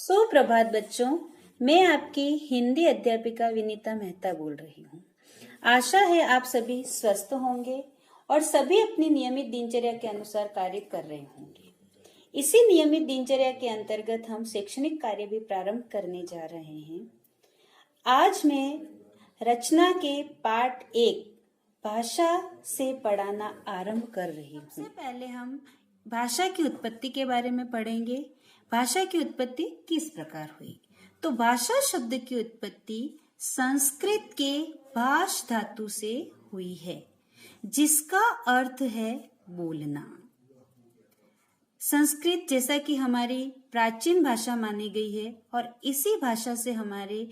सुप्रभात बच्चों, मैं आपकी हिंदी अध्यापिका विनीता मेहता बोल रही हूँ। आशा है आप सभी स्वस्थ होंगे और सभी अपनी नियमित दिनचर्या के अनुसार कार्य कर रहे होंगे। इसी नियमित दिनचर्या के अंतर्गत हम शैक्षणिक कार्य भी प्रारंभ करने जा रहे हैं। आज मैं रचना के पाठ 1 भाषा से पढ़ाना आरंभ कर रही हूँ। सबसे पहले हम भाषा की उत्पत्ति के बारे में पढ़ेंगे। भाषा की उत्पत्ति किस प्रकार हुई? तो भाषा शब्द की उत्पत्ति संस्कृत के भाष धातु से हुई है, जिसका अर्थ है बोलना। संस्कृत जैसा कि हमारी प्राचीन भाषा मानी गई है और इसी भाषा से हमारे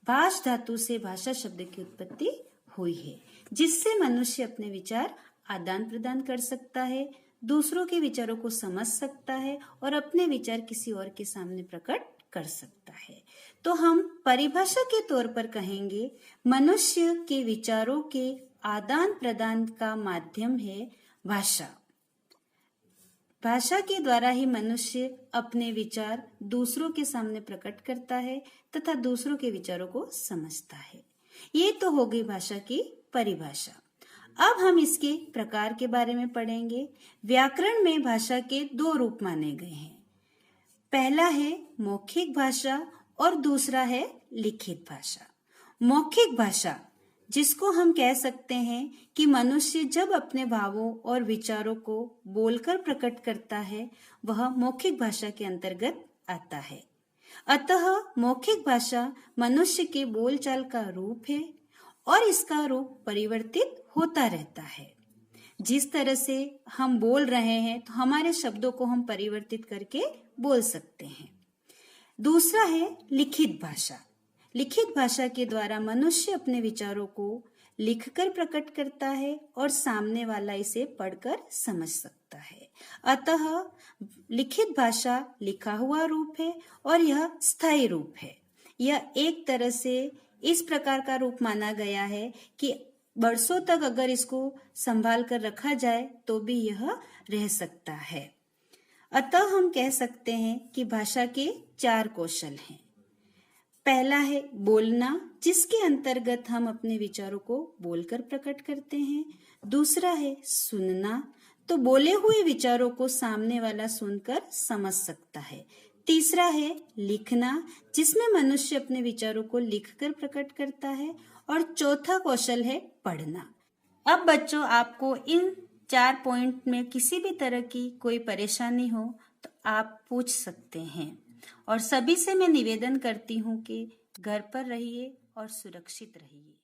भाष धातु से भाषा शब्द की उत्पत्ति हुई है, जिससे मनुष्य अपने विचार आदान प्रदान कर सकता है, दूसरों के विचारों को समझ सकता है और अपने विचार किसी और के सामने प्रकट कर सकता है। तो हम परिभाषा के तौर पर कहेंगे, मनुष्य के विचारों के आदान प्रदान का माध्यम है भाषा। भाषा के द्वारा ही मनुष्य अपने विचार दूसरों के सामने प्रकट करता है तथा दूसरों के विचारों को समझता है। ये तो हो गई भाषा की परिभाषा। अब हम इसके प्रकार के बारे में पढ़ेंगे। व्याकरण में भाषा के 2 रूप माने गए हैं। पहला है मौखिक भाषा और दूसरा है लिखित भाषा। मौखिक भाषा, जिसको हम कह सकते हैं कि मनुष्य जब अपने भावों और विचारों को बोलकर प्रकट करता है, वह मौखिक भाषा के अंतर्गत आता है। अतः मौखिक भाषा मनुष्य के बोलचाल का रूप है और इसका रूप परिवर्तित होता रहता है। जिस तरह से हम बोल रहे हैं तो हमारे शब्दों को हम परिवर्तित करके बोल सकते हैं। दूसरा है लिखित भाषा। लिखित भाषा के द्वारा मनुष्य अपने विचारों को लिखकर प्रकट करता है और सामने वाला इसे पढ़कर समझ सकता है। अतः लिखित भाषा लिखा हुआ रूप है और यह स्थायी रूप है। यह एक तरह से इस प्रकार का रूप माना गया है कि बरसों तक अगर इसको संभाल कर रखा जाए तो भी यह रह सकता है। अतः हम कह सकते हैं कि भाषा के 4 कौशल हैं। पहला है बोलना, जिसके अंतर्गत हम अपने विचारों को बोलकर प्रकट करते हैं। दूसरा है सुनना, तो बोले हुए विचारों को सामने वाला सुनकर समझ सकता है। तीसरा है लिखना, जिसमें मनुष्य अपने विचारों को लिखकर प्रकट करता है। और चौथा कौशल है पढ़ना। अब बच्चों, आपको इन 4 पॉइंट में किसी भी तरह की कोई परेशानी हो तो आप पूछ सकते हैं। और सभी से मैं निवेदन करती हूँ कि घर पर रहिए और सुरक्षित रहिए।